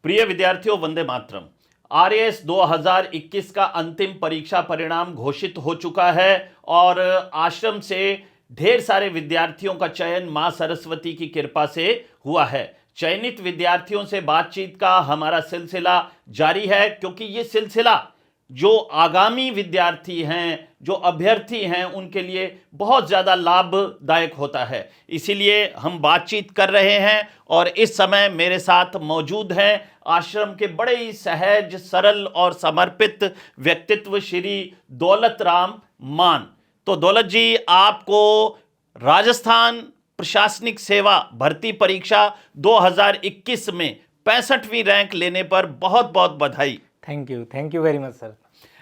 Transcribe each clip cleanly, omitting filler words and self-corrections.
प्रिय विद्यार्थियों, वंदे मातरम। आरएएस 2021 का अंतिम परीक्षा परिणाम घोषित हो चुका है और आश्रम से ढेर सारे विद्यार्थियों का चयन मां सरस्वती की कृपा से हुआ है। चयनित विद्यार्थियों से बातचीत का हमारा सिलसिला जारी है, क्योंकि ये सिलसिला जो आगामी विद्यार्थी हैं, जो अभ्यर्थी हैं, उनके लिए बहुत ज़्यादा लाभदायक होता है। इसीलिए हम बातचीत कर रहे हैं और इस समय मेरे साथ मौजूद हैं आश्रम के बड़े ही सहज, सरल और समर्पित व्यक्तित्व श्री दौलत राम मान। तो दौलत जी, आपको राजस्थान प्रशासनिक सेवा भर्ती परीक्षा 2021 में 65वीं रैंक लेने पर बहुत बहुत बधाई। Thank you very much sir.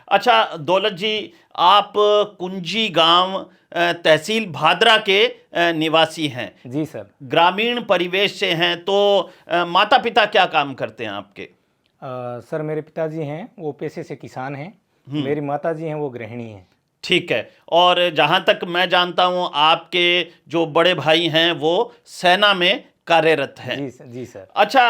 अच्छा दौलत जी, आप कुंजी गांव तहसील भादरा के निवासी हैं। जी सर। ग्रामीण परिवेश से हैं, तो माता पिता क्या काम करते हैं आपके? सर मेरे पिताजी हैं वो पेशे से किसान हैं, मेरी माता जी हैं वो गृहिणी हैं। ठीक है। और जहाँ तक मैं जानता हूँ आपके जो बड़े भाई हैं वो सेना में कार्यरत हैं। जी सर। अच्छा,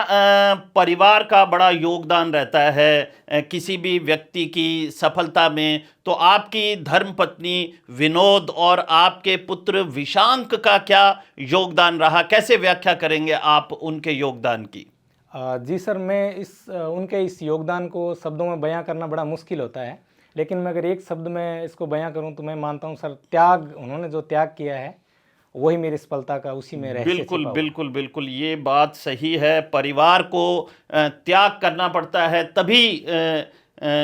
परिवार का बड़ा योगदान रहता है किसी भी व्यक्ति की सफलता में। तो आपकी धर्मपत्नी विनोद और आपके पुत्र विशांक का क्या योगदान रहा? कैसे व्याख्या करेंगे आप उनके योगदान की? जी सर, मैं उनके इस योगदान को शब्दों में बयां करना बड़ा मुश्किल होता है, लेकिन मैं अगर एक शब्द में इसको बयां करूं तो मैं मानता हूं सर, त्याग, उन्होंने जो त्याग किया है वही मेरी सफलता का उसी में रहस्य बिल्कुल बिल्कुल बिल्कुल, ये बात सही है। परिवार को त्याग करना पड़ता है, तभी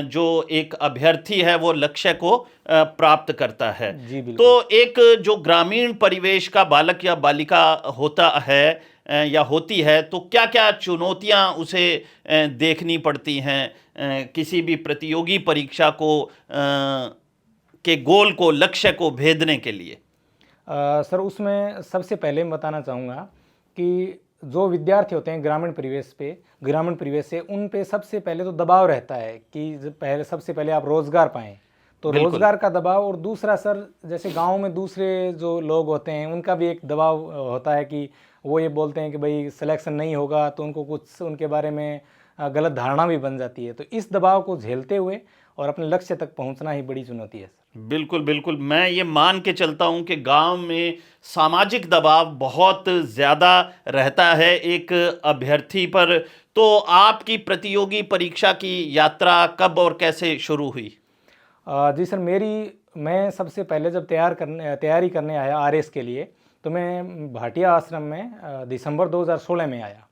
जो एक अभ्यर्थी है वो लक्ष्य को प्राप्त करता है। जी बिल्कुल। तो एक जो ग्रामीण परिवेश का बालक या बालिका होता है या होती है, तो क्या क्या चुनौतियां उसे देखनी पड़ती हैं किसी भी प्रतियोगी परीक्षा को के गोल को, लक्ष्य को भेदने के लिए? सर उसमें सबसे पहले मैं बताना चाहूँगा कि जो विद्यार्थी होते हैं ग्रामीण परिवेश से, उन पे सबसे पहले तो दबाव रहता है कि सबसे पहले आप रोज़गार पाएँ, तो रोज़गार का दबाव। और दूसरा सर, जैसे गांव में दूसरे जो लोग होते हैं उनका भी एक दबाव होता है कि वो ये बोलते हैं कि भाई सिलेक्शन नहीं होगा, तो उनको कुछ उनके बारे में गलत धारणा भी बन जाती है। तो इस दबाव को झेलते हुए और अपने लक्ष्य तक पहुंचना ही बड़ी चुनौती है सर। बिल्कुल बिल्कुल, मैं ये मान के चलता हूँ कि गांव में सामाजिक दबाव बहुत ज़्यादा रहता है एक अभ्यर्थी पर। तो आपकी प्रतियोगी परीक्षा की यात्रा कब और कैसे शुरू हुई? जी सर, मैं सबसे पहले जब तैयारी करने आया आरएस के लिए, तो मैं भाटिया आश्रम में दिसंबर 2016 में आया।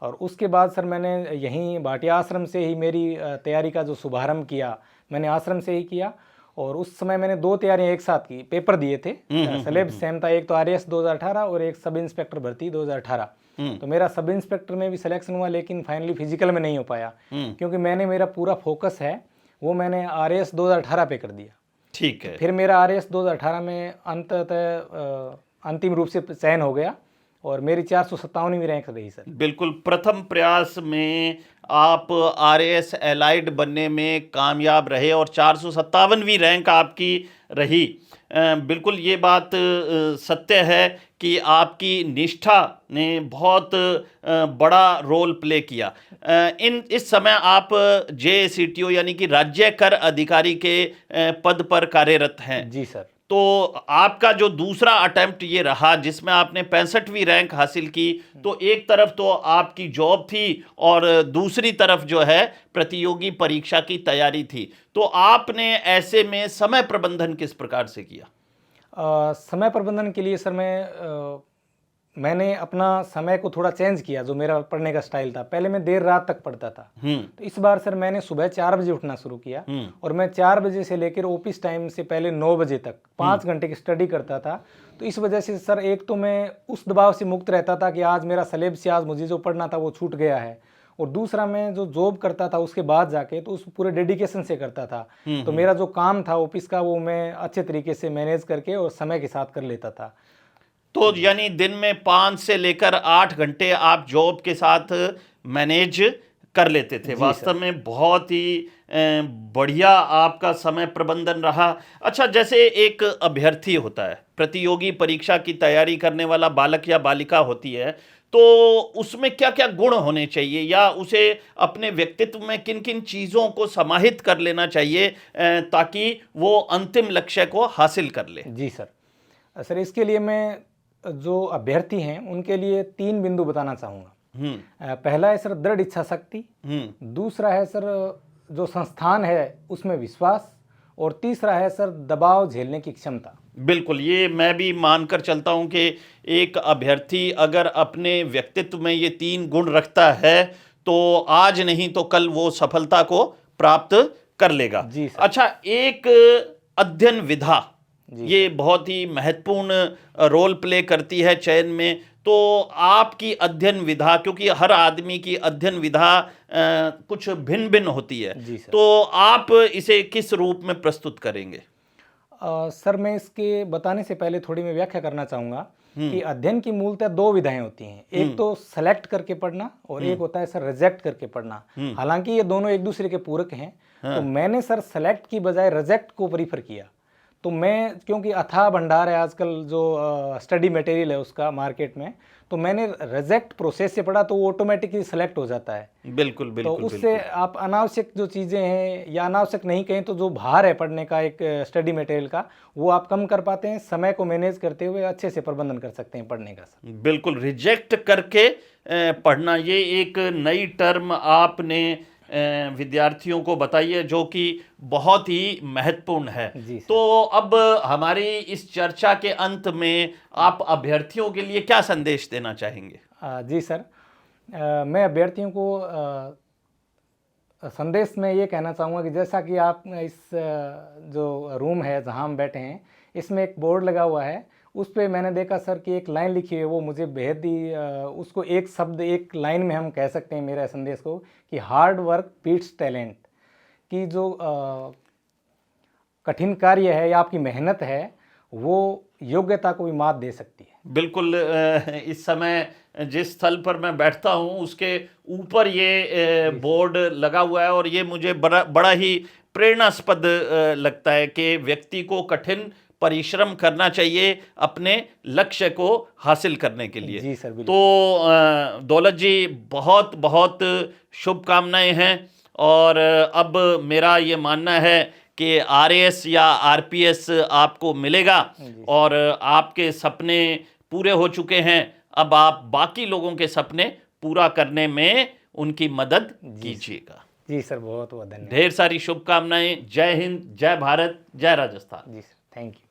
और उसके बाद सर मैंने यहीं भाटिया आश्रम से ही मेरी तैयारी का जो शुभारंभ किया, मैंने आश्रम से ही किया। और उस समय मैंने 2 तैयारियां एक साथ की, पेपर दिए थे, सिलेबस सेम था, एक तो आरएएस 2018 और एक सब इंस्पेक्टर भर्ती 2018। तो मेरा सब इंस्पेक्टर में भी सिलेक्शन हुआ, लेकिन फाइनली फिजिकल में नहीं हो पाया, क्योंकि मेरा पूरा फोकस है वो मैंने आरएएस 2018 पे कर दिया। ठीक है। फिर मेरा आरएएस 2018 में अंततः अंतिम रूप से चयन हो गया और मेरी 457वीं रैंक रही सर। बिल्कुल, प्रथम प्रयास में आप आरएएस एलाइड बनने में कामयाब रहे और 457वीं रैंक आपकी रही। बिल्कुल ये बात सत्य है कि आपकी निष्ठा ने बहुत बड़ा रोल प्ले किया। इस समय आप जेएसीटीओ यानी कि राज्य कर अधिकारी के पद पर कार्यरत हैं। जी सर। तो आपका जो दूसरा अटेम्प्ट ये रहा जिसमें आपने 65वीं रैंक हासिल की, तो एक तरफ तो आपकी जॉब थी और दूसरी तरफ जो है प्रतियोगी परीक्षा की तैयारी थी। तो आपने ऐसे में समय प्रबंधन किस प्रकार से किया? समय प्रबंधन के लिए सर मैंने अपना समय को थोड़ा चेंज किया। जो मेरा पढ़ने का स्टाइल था, पहले मैं देर रात तक पढ़ता था, तो इस बार सर मैंने सुबह 4 बजे उठना शुरू किया और मैं 4 बजे से लेकर ऑफिस टाइम से पहले 9 बजे तक 5 घंटे की स्टडी करता था। तो इस वजह से सर, एक तो मैं उस दबाव से मुक्त रहता था कि आज मेरा सिलेबस, आज मुझे जो पढ़ना था वो छूट गया है, और दूसरा मैं जो जॉब करता था उसके बाद जाके तो उस पूरे डेडिकेशन से करता था। तो मेरा जो काम था ऑफिस का वो मैं अच्छे तरीके से मैनेज करके और समय के साथ कर लेता था। तो यानी दिन में 5 से लेकर 8 घंटे आप जॉब के साथ मैनेज कर लेते थे। वास्तव में बहुत ही बढ़िया आपका समय प्रबंधन रहा। अच्छा, जैसे एक अभ्यर्थी होता है, प्रतियोगी परीक्षा की तैयारी करने वाला बालक या बालिका होती है, तो उसमें क्या क्या गुण होने चाहिए, या उसे अपने व्यक्तित्व में किन किन चीज़ों को समाहित कर लेना चाहिए ताकि वो अंतिम लक्ष्य को हासिल कर ले? जी सर। सर इसके लिए मैं जो अभ्यर्थी हैं उनके लिए 3 बिंदु बताना चाहूँगा। पहला है सर दृढ़ इच्छा शक्ति, दूसरा है सर जो संस्थान है उसमें विश्वास, और तीसरा है सर दबाव झेलने की क्षमता। बिल्कुल, ये मैं भी मानकर चलता हूं कि एक अभ्यर्थी अगर अपने व्यक्तित्व में ये 3 गुण रखता है तो आज नहीं तो कल वो सफलता को प्राप्त कर लेगा। जी सर। अच्छा, एक अध्ययन विधा ये बहुत ही महत्वपूर्ण रोल प्ले करती है चयन में, तो आपकी अध्ययन विधा, क्योंकि हर आदमी की अध्ययन विधा कुछ भिन्न भिन्न होती है, जी सर। तो आप इसे किस रूप में प्रस्तुत करेंगे? सर मैं इसके बताने से पहले थोड़ी मैं व्याख्या करना चाहूँगा कि अध्ययन की मूलतः 2 विधाएं होती हैं। एक तो सेलेक्ट करके पढ़ना और एक होता है सर रिजेक्ट करके पढ़ना। हालांकि ये दोनों एक दूसरे के पूरक हैं। तो मैंने सर सेलेक्ट की बजाय रिजेक्ट को प्रीफर किया। तो मैं, क्योंकि अथाह भंडार है आजकल जो स्टडी मटेरियल है उसका मार्केट में, तो मैंने रिजेक्ट प्रोसेस से पढ़ा तो वो ऑटोमेटिकली सेलेक्ट हो जाता है। बिल्कुल बिल्कुल। तो उससे आप अनावश्यक जो चीज़ें हैं, या अनावश्यक नहीं कहें तो जो भार है पढ़ने का एक स्टडी मटेरियल का, वो आप कम कर पाते हैं। समय को मैनेज करते हुए अच्छे से प्रबंधन कर सकते हैं पढ़ने का। बिल्कुल, रिजेक्ट करके पढ़ना, ये एक नई टर्म आपने विद्यार्थियों को बताई है जो कि बहुत ही महत्वपूर्ण है। तो अब हमारी इस चर्चा के अंत में आप अभ्यर्थियों के लिए क्या संदेश देना चाहेंगे? जी सर, मैं अभ्यर्थियों को संदेश में ये कहना चाहूँगा कि जैसा कि आप इस जो रूम है जहाँ हम बैठे हैं, इसमें एक बोर्ड लगा हुआ है, उस पर मैंने देखा सर कि एक लाइन लिखी है, वो मुझे बेहद ही उसको एक शब्द एक लाइन में हम कह सकते हैं मेरा संदेश को, कि हार्ड वर्क बीट्स टैलेंट। कि जो कठिन कार्य है या आपकी मेहनत है वो योग्यता को भी मात दे सकती है। बिल्कुल, इस समय जिस स्थल पर मैं बैठता हूँ उसके ऊपर ये बोर्ड लगा हुआ है और ये मुझे बड़ा ही प्रेरणास्पद लगता है कि व्यक्ति को कठिन परिश्रम करना चाहिए अपने लक्ष्य को हासिल करने के लिए। जी सर, तो दौलत जी, बहुत बहुत शुभकामनाएं हैं। और अब मेरा ये मानना है कि RAS या RPS आपको मिलेगा और आपके सपने पूरे हो चुके हैं। अब आप बाकी लोगों के सपने पूरा करने में उनकी मदद कीजिएगा। जी सर, बहुत बहुत धन्यवाद। ढेर सारी शुभकामनाएं। जय हिंद, जय भारत, जय राजस्थान। जी सर, थैंक यू।